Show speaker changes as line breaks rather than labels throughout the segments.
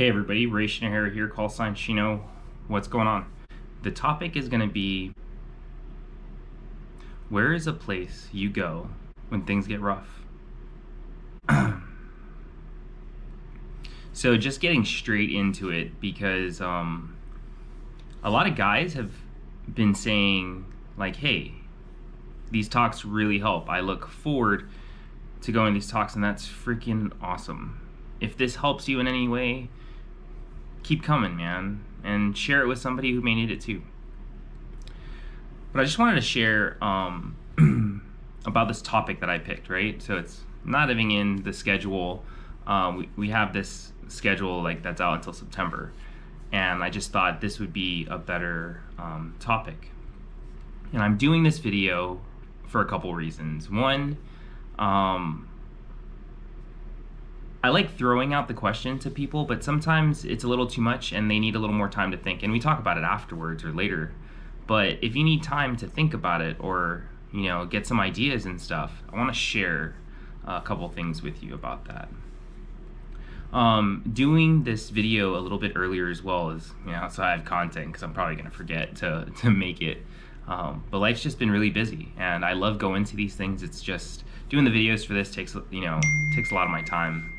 Hey everybody, Ray Schneider here, call sign Shino. What's going on? The topic is going to be, where is a place you go when things get rough? So just getting straight into it, because a lot of guys have been saying like, hey, these talks really help. I look forward to going to these talks, and that's freaking awesome. If this helps you in any way, keep coming, man, and share it with somebody who may need it too. But I just wanted to share about this topic that I picked, right? So it's not even in the schedule. We have this schedule like that's out until September, and I just thought this would be a better topic. And I'm doing this video for a couple reasons. One, I like throwing out the question to people, but sometimes it's a little too much and they need a little more time to think. And we talk about it afterwards or later. But if you need time to think about it or, you know, get some ideas and stuff, I want to share a couple things with you about that. Doing this video a little bit earlier as well is, you know, so I have content because I'm probably going to forget to make it. But life's just been really busy and I love going to these things. It's just doing the videos for this takes a lot of my time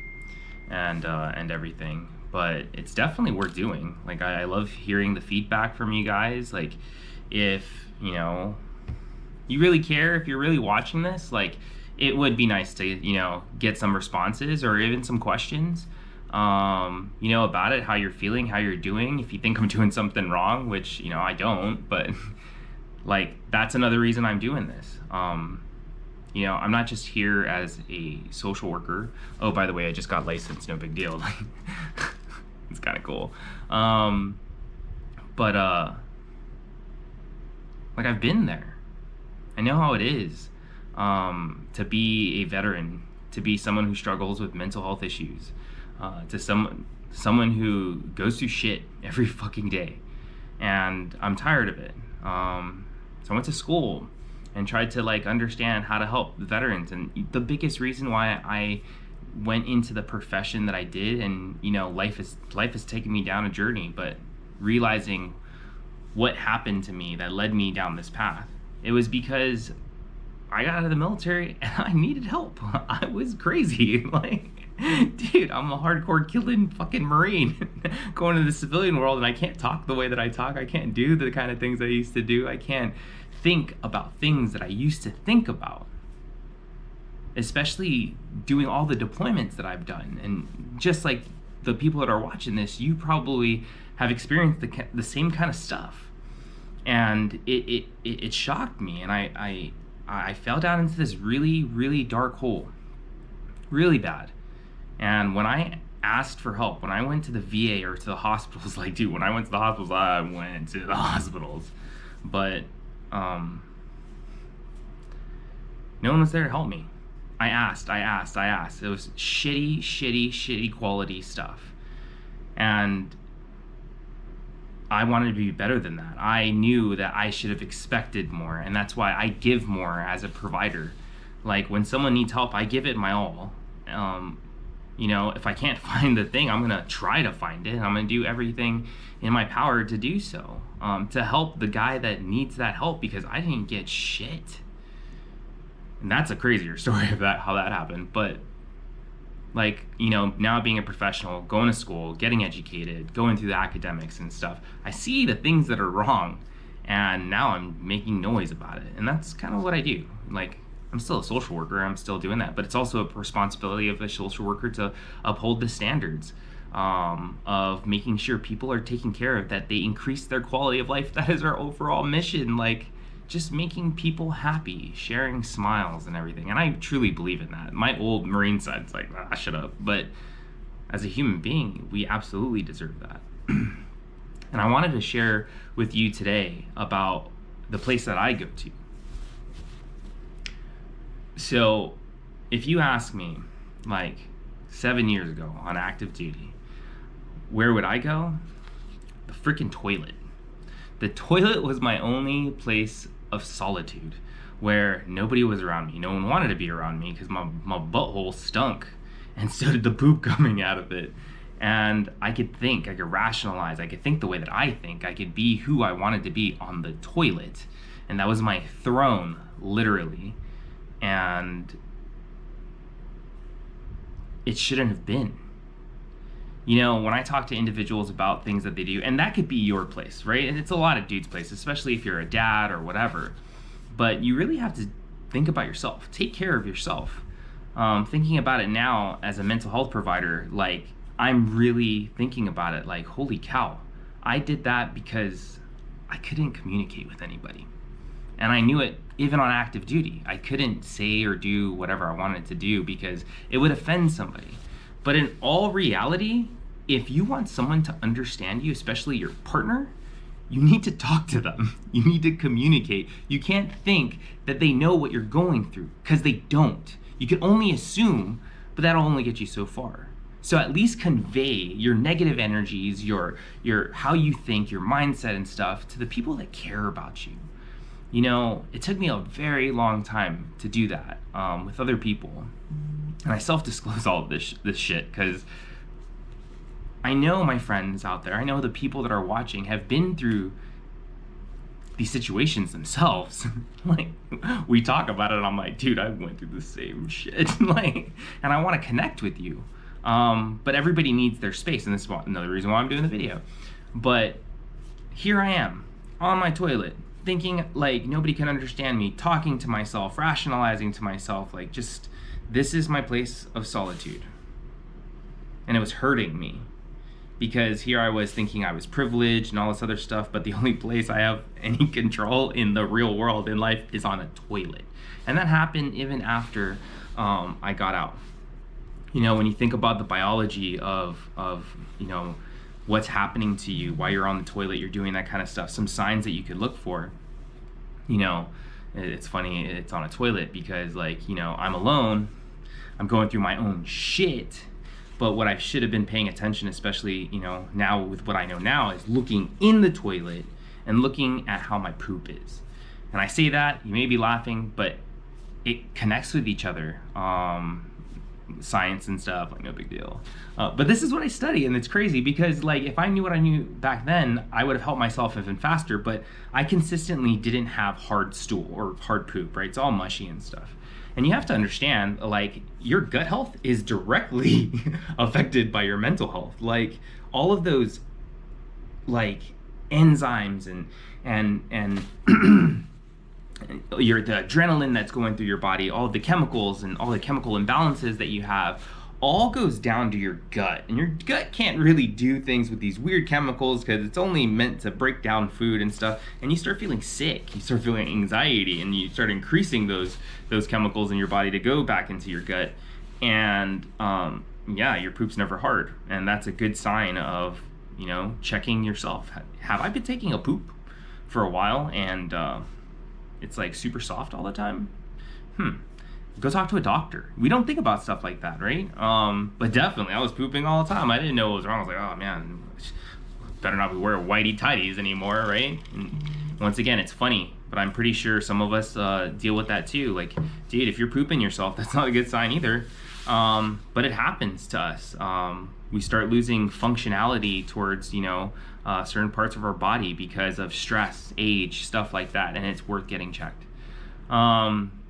and everything, but it's definitely worth doing. Like I love hearing the feedback from you guys. Like if you know you really care, if you're really watching this, like it would be nice to, you know, get some responses or even some questions, you know, about it, how you're feeling, how you're doing. If you think I'm doing something wrong, which, you know, I don't, but like that's another reason I'm doing this. You know, I'm not just here as a social worker. Oh, by the way, I just got licensed, no big deal. It's kind of cool. But like I've been there. I know how it is to be a veteran, to be someone who struggles with mental health issues, to someone who goes through shit every fucking day. And I'm tired of it. So I went to school and tried to like understand how to help veterans. And the biggest reason why I went into the profession that I did, and you know, life has taken me down a journey, but realizing what happened to me that led me down this path, it was because I got out of the military and I needed help. I was crazy. Like, dude, I'm a hardcore killing fucking Marine going to the civilian world, and I can't talk the way that I talk. I can't do the kind of things I used to do. I can't think about things that I used to think about, especially doing all the deployments that I've done. And just like the people that are watching this, you probably have experienced the same kind of stuff. And it shocked me, and I fell down into this really, really dark hole, really bad. And when I asked for help, when I went to the VA or to the hospitals, like, dude, when I went to the hospitals, I went to the hospitals. But no one was there to help me. I asked. It was shitty quality stuff. And I wanted to be better than that. I knew that I should have expected more, and that's why I give more as a provider. Like when someone needs help, I give it my all. You know, if I can't find the thing, I'm gonna try to find it. I'm gonna do everything in my power to do so, to help the guy that needs that help, because I didn't get shit. And that's a crazier story of how that happened. But like, you know, now being a professional, going to school, getting educated, going through the academics and stuff, I see the things that are wrong, and now I'm making noise about it. And that's kind of what I do. Like, I'm still a social worker, I'm still doing that, but it's also a responsibility of a social worker to uphold the standards of making sure people are taken care of, that they increase their quality of life. That is our overall mission. Like, just making people happy, sharing smiles and everything. And I truly believe in that. My old Marine side's like, shut up. But as a human being, we absolutely deserve that. And I wanted to share with you today about the place that I go to. So if you ask me, like 7 years ago on active duty, where would I go? The freaking toilet. The toilet was my only place of solitude, where nobody was around me. No one wanted to be around me because my butthole stunk, and so did the poop coming out of it. And I could think, I could rationalize, I could think the way that I think, I could be who I wanted to be on the toilet. And that was my throne, literally. And it shouldn't have been. You know, when I talk to individuals about things that they do, and that could be your place, right? And it's a lot of dudes' places, especially if you're a dad or whatever. But you really have to think about yourself. Take care of yourself. Thinking about it now as a mental health provider, like, I'm really thinking about it like, holy cow, I did that because I couldn't communicate with anybody. And I knew it even on active duty. I couldn't say or do whatever I wanted to do because it would offend somebody. But in all reality, if you want someone to understand you, especially your partner, you need to talk to them. You need to communicate. You can't think that they know what you're going through, because they don't. You can only assume, but that'll only get you so far. So at least convey your negative energies, your how you think, your mindset and stuff to the people that care about you. You know, it took me a very long time to do that with other people. And I self-disclose all of this shit because I know my friends out there, I know the people that are watching have been through these situations themselves. Like, we talk about it and I'm like, dude, I went through the same shit. Like, and I want to connect with you. But everybody needs their space, and this is another reason why I'm doing the video. But here I am on my toilet, thinking like nobody can understand me, talking to myself, rationalizing to myself, like, just, this is my place of solitude. And it was hurting me because here I was thinking I was privileged and all this other stuff, but the only place I have any control in the real world in life is on a toilet. And that happened even after I got out. You know, when you think about the biology of you know, what's happening to you while you're on the toilet, you're doing that kind of stuff, some signs that you could look for. You know, it's funny, it's on a toilet because, like, you know, I'm alone, I'm going through my own shit, but what I should have been paying attention, especially, you know, now with what I know now, is looking in the toilet and looking at how my poop is. And I say that, you may be laughing, but it connects with each other. Science and stuff, like, no big deal. But this is what I study, and it's crazy because, like, if I knew what I knew back then, I would have helped myself even faster, but I consistently didn't have hard stool or hard poop, right? It's all mushy and stuff. And you have to understand, like, your gut health is directly affected by your mental health. Like, all of those, like, enzymes and the adrenaline that's going through your body, all of the chemicals and all the chemical imbalances that you have, all goes down to your gut. And your gut can't really do things with these weird chemicals because it's only meant to break down food and stuff. And you start feeling sick, you start feeling anxiety, and you start increasing those chemicals in your body to go back into your gut. And yeah, your poop's never hard. And that's a good sign of, you know, checking yourself. Have I been taking a poop for a while and it's like super soft all the time? Go talk to a doctor. We don't think about stuff like that, right? But definitely, I was pooping all the time. I didn't know what was wrong. I was like, oh man, better not be wearing whitey tighties anymore, right? And once again, it's funny, but I'm pretty sure some of us deal with that too. Like, dude, if you're pooping yourself, that's not a good sign either. But it happens to us. We start losing functionality towards, you know, certain parts of our body because of stress, age, stuff like that, and it's worth getting checked.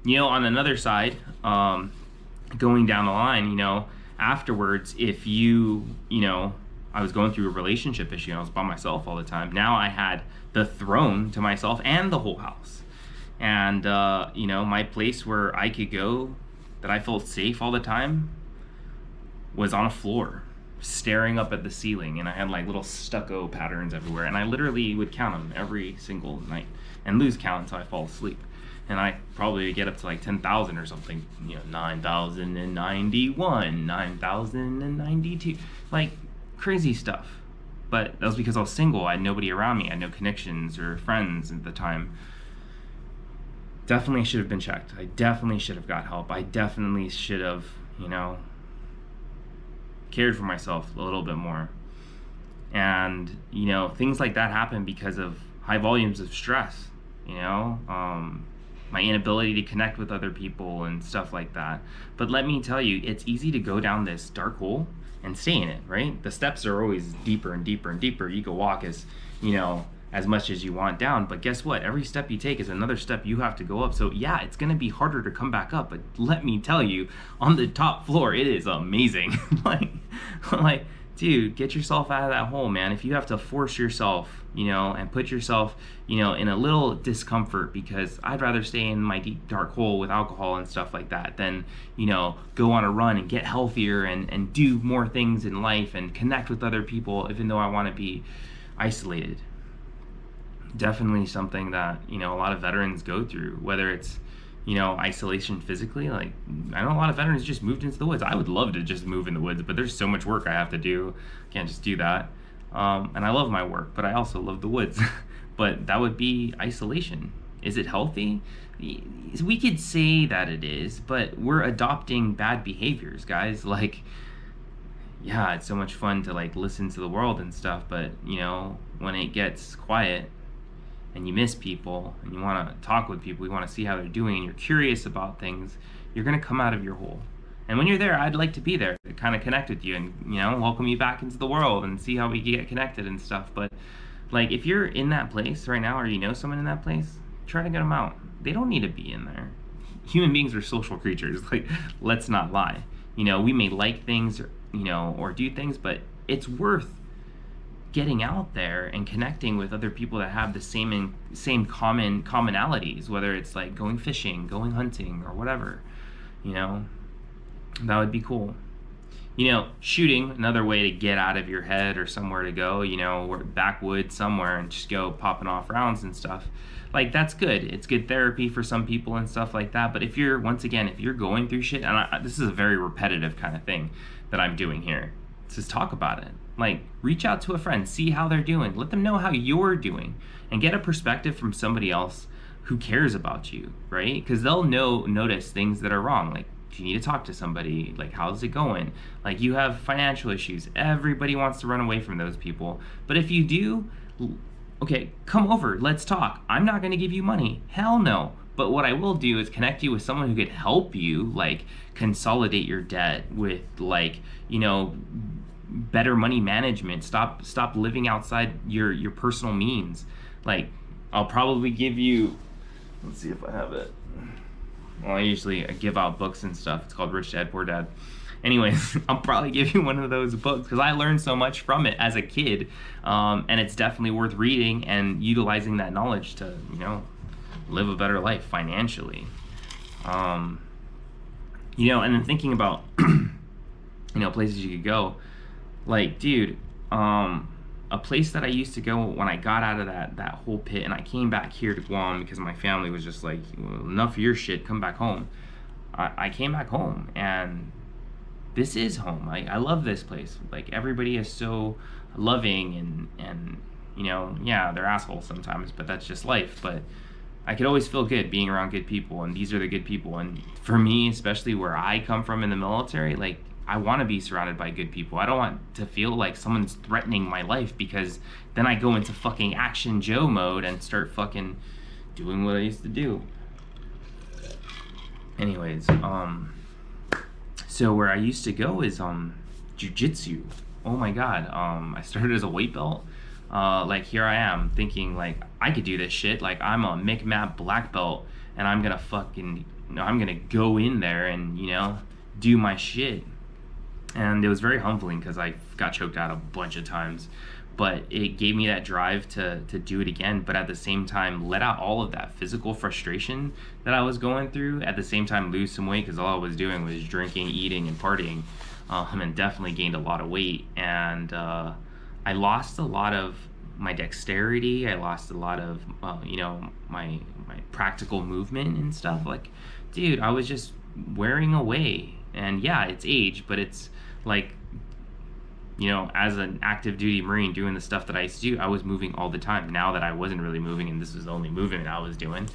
You know, on another side, going down the line, you know, afterwards, if you know, I was going through a relationship issue and I was by myself all the time. Now I had the throne to myself and the whole house. And, you know, my place where I could go that I felt safe all the time was on a floor, staring up at the ceiling, and I had like little stucco patterns everywhere, and I literally would count them every single night and lose count until I fall asleep. And I probably get up to like 10,000 or something, you know, 9,091, 9,092, like crazy stuff. But that was because I was single. I had nobody around me. I had no connections or friends at the time. Definitely should have been checked. I definitely should have got help. I definitely should have, you know, cared for myself a little bit more. And, you know, things like that happen because of high volumes of stress, you know, my inability to connect with other people and stuff like that. But let me tell you, it's easy to go down this dark hole and stay in it, right? The steps are always deeper and deeper and deeper. You can walk as, as much as you want down, but guess what? Every step you take is another step you have to go up. So yeah, it's gonna be harder to come back up, but let me tell you, on the top floor, it is amazing. like, dude, get yourself out of that hole, man. If you have to force yourself, and put yourself, in a little discomfort, because I'd rather stay in my deep dark hole with alcohol and stuff like that than, go on a run and get healthier and do more things in life and connect with other people, even though I want to be isolated. Definitely something that, a lot of veterans go through, whether it's, isolation physically. Like, I know a lot of veterans just moved into the woods. I would love to just move in the woods, but there's so much work I have to do. I can't just do that. And I love my work, but I also love the woods. But that would be isolation. Is it healthy? We could say that it is, but we're adopting bad behaviors, guys. Like, yeah, it's so much fun to like listen to the world and stuff, but when it gets quiet and you miss people and you want to talk with people, you want to see how they're doing, and you're curious about things, you're going to come out of your hole. And when you're there, I'd like to be there to kind of connect with you and, welcome you back into the world and see how we get connected and stuff. But like, if you're in that place right now, or you know someone in that place, try to get them out. They don't need to be in there. Human beings are social creatures. Like, let's not lie. We may like things, or do things, but it's worth getting out there and connecting with other people that have the same commonalities, whether it's like going fishing, going hunting, or whatever, that would be cool. Shooting, another way to get out of your head or somewhere to go, or backwoods somewhere and just go popping off rounds and stuff. Like, that's good. It's good therapy for some people and stuff like that. But if you're going through shit, and this is a very repetitive kind of thing that I'm doing here, just talk about it. Like, reach out to a friend, see how they're doing. Let them know how you're doing and get a perspective from somebody else who cares about you, right? Because they'll notice things that are wrong. Like, if you need to talk to somebody, like, how's it going? Like, you have financial issues. Everybody wants to run away from those people. But if you do, okay, come over, let's talk. I'm not going to give you money. Hell no. But what I will do is connect you with someone who could help you, like, consolidate your debt with, like, better money management. Stop living outside your personal means. Like, I'll probably give you, let's see if I have it. Well, I usually give out books and stuff. It's called Rich Dad, Poor Dad. Anyways, I'll probably give you one of those books because I learned so much from it as a kid. And it's definitely worth reading and utilizing that knowledge to, live a better life financially. And then thinking about, places you could go. Like, dude, a place that I used to go when I got out of that whole pit and I came back here to Guam because my family was just like, well, enough of your shit, come back home. I came back home, and this is home. I love this place. Like, everybody is so loving and yeah, they're assholes sometimes, but that's just life. But I could always feel good being around good people, and these are the good people. And for me, especially where I come from in the military, like, I want to be surrounded by good people. I don't want to feel like someone's threatening my life, because then I go into fucking Action Joe mode and start fucking doing what I used to do. Anyways, so where I used to go is jiu-jitsu. Oh my god. I started as a weight belt. Like, here I am thinking, like, I could do this shit. Like, I'm a McMap black belt, and I'm gonna fucking, I'm gonna go in there and, do my shit. And it was very humbling because I got choked out a bunch of times, but it gave me that drive to do it again, but at the same time let out all of that physical frustration that I was going through, at the same time lose some weight, because all I was doing was drinking, eating, and partying, and definitely gained a lot of weight. And I lost a lot of my dexterity. I lost a lot of my practical movement and stuff. Like, dude, I was just wearing away. And yeah, it's age, but it's like, as an active duty Marine doing the stuff that I used to do, I was moving all the time. Now that I wasn't really moving and this was the only movement I was doing,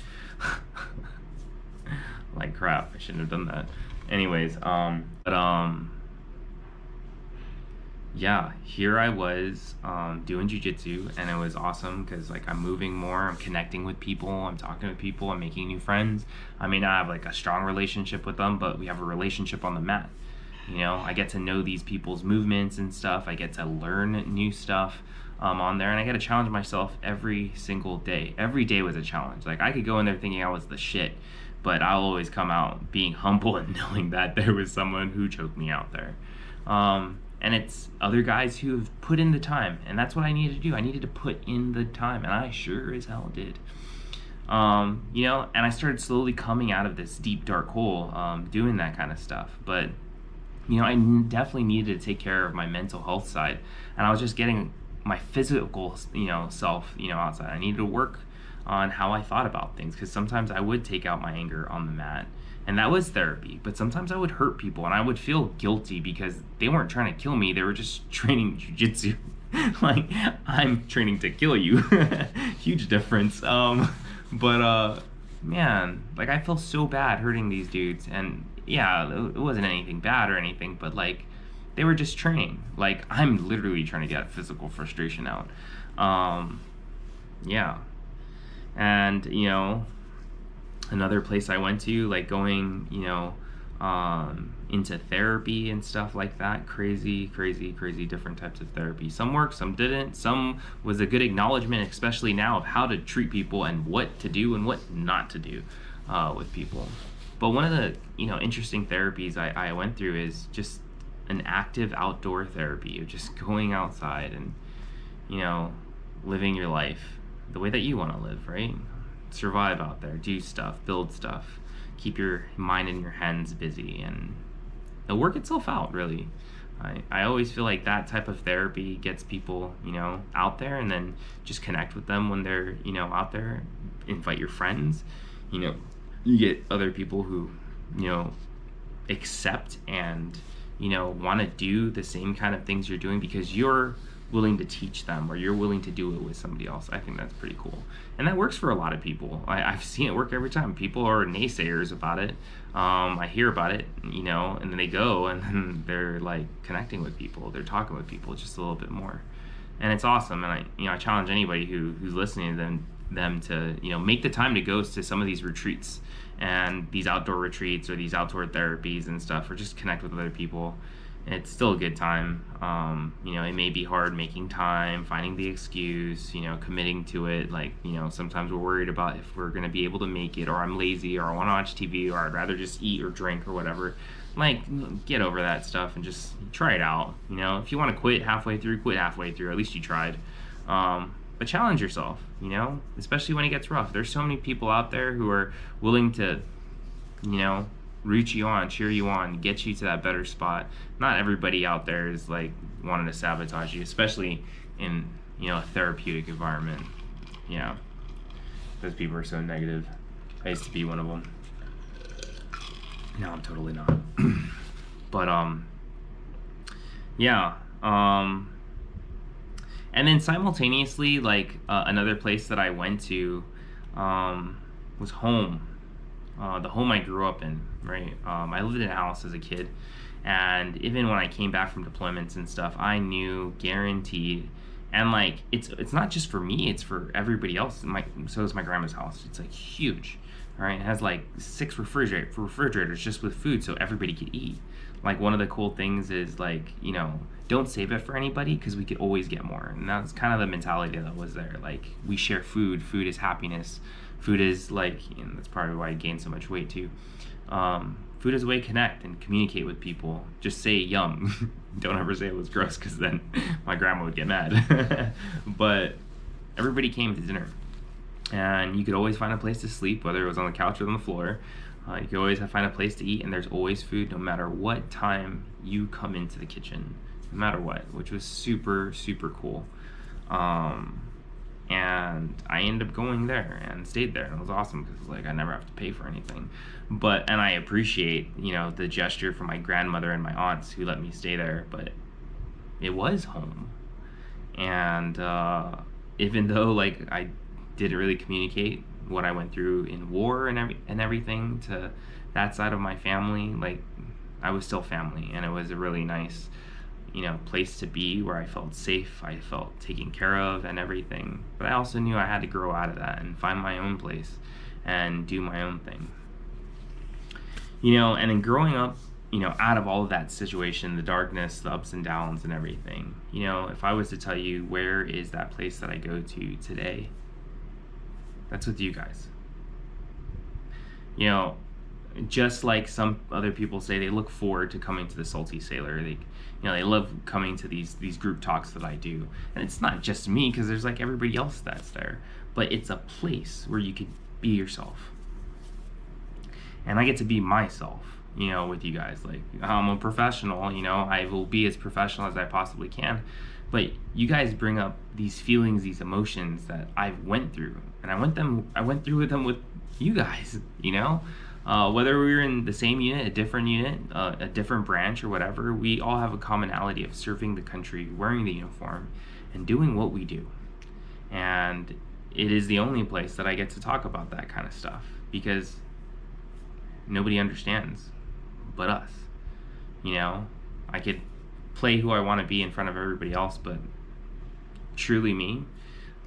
like, crap, I shouldn't have done that. Anyways, yeah, here I was doing jiu-jitsu, and it was awesome because, like, I'm moving more, I'm connecting with people, I'm talking with people, I'm making new friends. I may not have, like, a strong relationship with them, but we have a relationship on the mat. You know, I get to know these people's movements and stuff. I get to learn new stuff on there, and I get to challenge myself every single day. Every day was a challenge. Like, I could go in there thinking I was the shit, but I'll always come out being humble and knowing that there was someone who choked me out there. And it's other guys who have put in the time, and that's what I needed to do. I needed to put in the time, and I sure as hell did. You know, and I started slowly coming out of this deep dark hole, doing that kind of stuff. But you know, I definitely needed to take care of my mental health side, and I was just getting my physical, you know, self, you know, outside. I needed to work on how I thought about things, because sometimes I would take out my anger on the mat, and that was therapy. But sometimes I would hurt people, and I would feel guilty because they weren't trying to kill me, they were just training jujitsu. Like, I'm training to kill you. Huge difference. But man, like, I felt so bad hurting these dudes, and yeah, it wasn't anything bad or anything, but like, they were just training. Like, I'm literally trying to get physical frustration out. Yeah. And, you know, another place I went to, like, going, you know, into therapy and stuff like that. Crazy different types of therapy. Some worked, some didn't. Some was a good acknowledgement, especially now, of how to treat people and what to do and what not to do with people. But one of the, you know, interesting therapies I went through is just an active outdoor therapy of just going outside and, you know, living your life the way that you want to live, right? Survive out there, do stuff, build stuff, keep your mind and your hands busy, and it'll work itself out, really. I always feel like that type of therapy gets people, you know, out there, and then just connect with them when they're, you know, out there. Invite your friends, you know, you get other people who, you know, accept and, you know, want to do the same kind of things you're doing because you're willing to teach them, or you're willing to do it with somebody else. I think that's pretty cool, and that works for a lot of people. I've seen it work every time. People are naysayers about it. I hear about it, you know, and then they go and then they're like connecting with people, they're talking with people just a little bit more, and it's awesome. And I challenge anybody who's listening to them to, you know, make the time to go to some of these retreats and these outdoor retreats or these outdoor therapies and stuff, or just connect with other people. It's still a good time. You know, it may be hard making time, finding the excuse, you know, committing to it. Like, you know, sometimes we're worried about if we're going to be able to make it, or I'm lazy, or I want to watch TV, or I'd rather just eat or drink or whatever. Like, get over that stuff and just try it out. You know, if you want to quit halfway through, quit halfway through. At least you tried. But challenge yourself, you know, especially when it gets rough. There's so many people out there who are willing to, you know, root you on, cheer you on, get you to that better spot. Not everybody out there is like wanting to sabotage you, especially in, you know, a therapeutic environment. Yeah, those people are so negative. I used to be one of them. No, I'm totally not. But yeah. And then simultaneously, like, another place that I went to was home. The home I grew up in, right? I lived in a house as a kid, and even when I came back from deployments and stuff, I knew guaranteed, and like, it's not just for me, it's for everybody else. So is my grandma's house. It's like huge, right? It has like 6 refrigerators just with food, so everybody could eat. Like, one of the cool things is, like, you know, don't save it for anybody, because we could always get more. And that's kind of the mentality that was there. Like, we share food. Food is happiness. Food is, like, and that's probably why I gained so much weight too. Food is a way to connect and communicate with people. Just say yum. Don't ever say it was gross, because then my grandma would get mad. But everybody came to dinner, and you could always find a place to sleep, whether it was on the couch or on the floor. You could always find a place to eat, and there's always food no matter what time you come into the kitchen, no matter what, which was super cool. And I ended up going there and stayed there, and it was awesome because, like, I never have to pay for anything. And I appreciate, you know, the gesture from my grandmother and my aunts who let me stay there, but it was home. And even though, like, I didn't really communicate what I went through in war and everything to that side of my family, like, I was still family, and it was a really nice, you know, place to be where I felt safe, I felt taken care of and everything. But I also knew I had to grow out of that and find my own place and do my own thing. You know, and then growing up out of all of that situation, the darkness, the ups and downs and everything, if I was to tell you where is that place that I go to today, that's with you guys. Just like some other people say they look forward to coming to the Salty Sailor. They love coming to these group talks that I do. And it's not just me, because there's like everybody else that's there. But it's a place where you could be yourself. And I get to be myself, with you guys. Like, I'm a professional, I will be as professional as I possibly can. But you guys bring up these feelings, these emotions that I've went through. And I went through with them with you guys, whether we were in the same unit, a different branch or whatever, we all have a commonality of serving the country, wearing the uniform, and doing what we do. And it is the only place that I get to talk about that kind of stuff, because nobody understands but us. I could play who I want to be in front of everybody else, but truly me,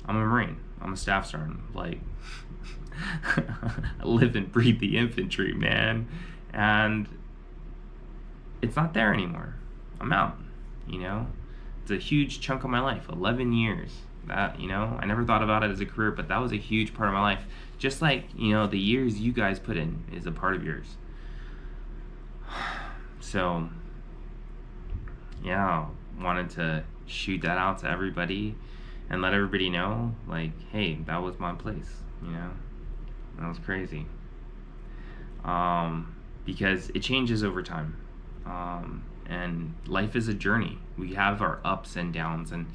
I'm a Marine. I'm a staff sergeant. Like, I live and breathe the infantry, man. And it's not there anymore. I'm out, It's a huge chunk of my life, 11 years. That, I never thought about it as a career, but that was a huge part of my life. Just like, the years you guys put in is a part of yours. So, yeah, wanted to shoot that out to everybody and let everybody know, like, hey, that was my place, That was crazy. Because it changes over time. And life is a journey. We have our ups and downs, and,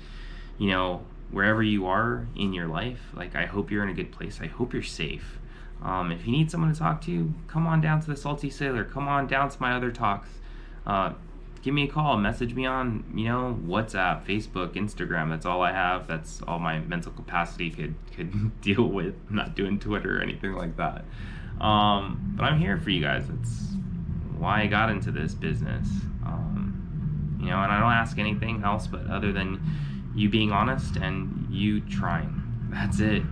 wherever you are in your life, like, I hope you're in a good place. I hope you're safe. If you need someone to talk to, come on down to the Salty Sailor. Come on down to my other talks. Give me a call. Message me on, WhatsApp, Facebook, Instagram. That's all I have. That's all my mental capacity could deal with. I'm not doing Twitter or anything like that. But I'm here for you guys. That's why I got into this business. And I don't ask anything else but other than you being honest and you trying. That's it.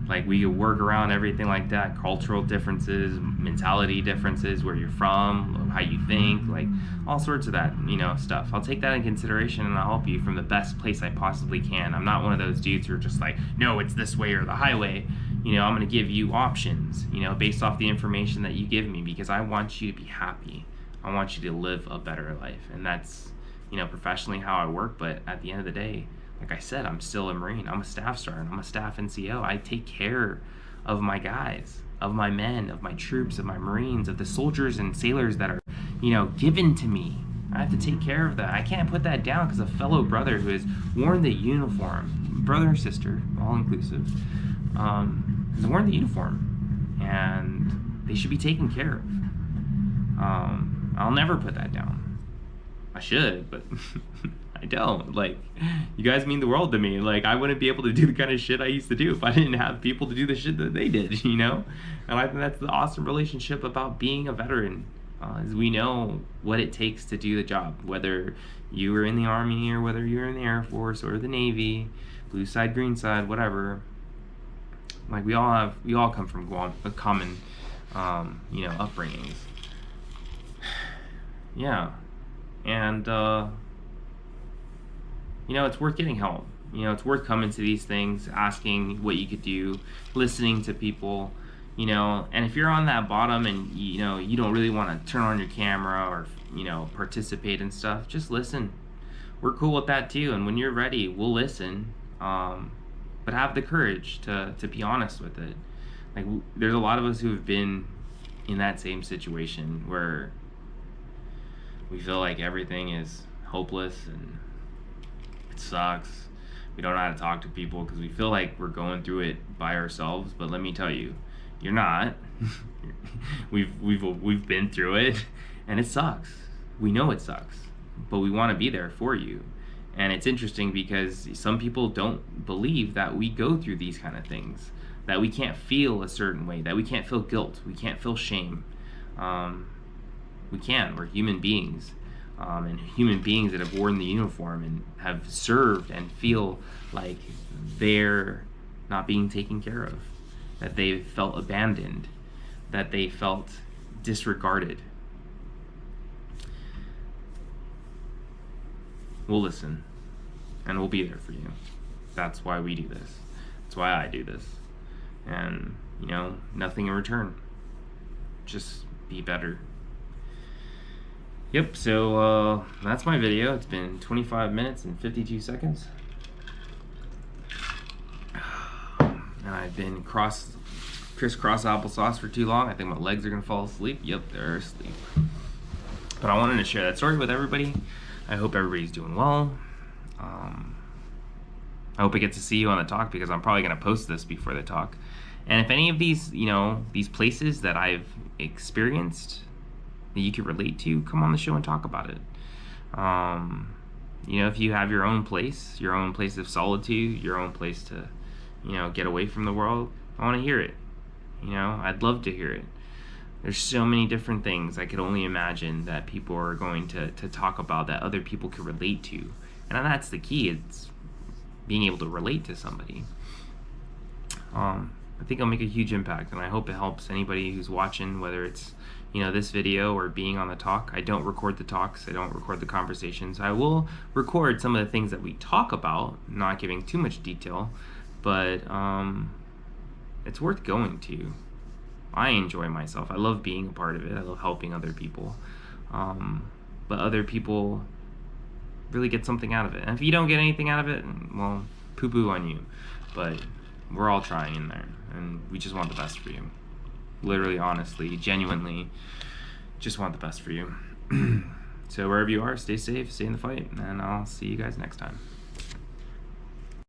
Like, we could work around everything like that, cultural differences, mentality differences, where you're from, how you think, like all sorts of that, stuff. I'll take that in consideration and I'll help you from the best place I possibly can. I'm not one of those dudes who are just like, no, it's this way or the highway. I'm going to give you options, based off the information that you give me, because I want you to be happy. I want you to live a better life. And that's, professionally how I work. But at the end of the day, like I said, I'm still a Marine. I'm a staff sergeant. I'm a staff NCO. I take care of my guys, of my men, of my troops, of my Marines, of the soldiers and sailors that are, given to me. I have to take care of that. I can't put that down because a fellow brother who has worn the uniform, brother or sister, all inclusive, has worn the uniform, and they should be taken care of. I'll never put that down. I should, but I don't. Like, you guys mean the world to me. Like, I wouldn't be able to do the kind of shit I used to do if I didn't have people to do the shit that they did, And I think that's the awesome relationship about being a veteran, is we know what it takes to do the job, whether you were in the Army or whether you're in the Air Force or the Navy, blue side, green side, whatever. Like, we all come from common, upbringings. Yeah. And, it's worth getting help. It's worth coming to these things, asking what you could do, listening to people, and if you're on that bottom and, you don't really want to turn on your camera or, participate in stuff, just listen. We're cool with that too. And when you're ready, we'll listen. But have the courage to be honest with it. Like, there's a lot of us who have been in that same situation where we feel like everything is hopeless and it sucks. We don't know how to talk to people because we feel like we're going through it by ourselves. But let me tell you, you're not. We've been through it, and it sucks. We know it sucks, but we want to be there for you. And it's interesting because some people don't believe that we go through these kind of things, that we can't feel a certain way, that we can't feel guilt, we can't feel shame. We can. We're human beings, and human beings that have worn the uniform and have served and feel like they're not being taken care of, that they felt abandoned, that they felt disregarded. we'll listen, and we'll be there for you. That's why we do this. That's why I do this. And, you know, nothing in return. Just be better. Yep, so that's my video. It's been 25 minutes and 52 seconds. And I've been crisscross applesauce for too long. I think my legs are gonna fall asleep. Yep, they're asleep. But I wanted to share that story with everybody. I hope everybody's doing well. I hope I get to see you on the talk, because I'm probably gonna post this before the talk. And if any of these, you know, these places that I've experienced that you can relate to, come on the show and talk about it. You know, if you have your own place of solitude, your own place to, you know, get away from the world, I want to hear it. You know, I'd love to hear it. There's so many different things I could only imagine that people are going to talk about that other people can relate to. And that's the key. It's being able to relate to somebody. I think I'll make a huge impact, and I hope it helps anybody who's watching, whether it's, you know, this video or being on the talk. I don't record the talks. I don't record the conversations. I will record some of the things that we talk about, not giving too much detail, but it's worth going to. I enjoy myself. I love being a part of it. I love helping other people. But other people really get something out of it. And if you don't get anything out of it, well, poo-poo on you. But we're all trying in there, and we just want the best for you. Literally, honestly, genuinely, just want the best for you. So wherever you are, stay safe, stay in the fight, and I'll see you guys next time.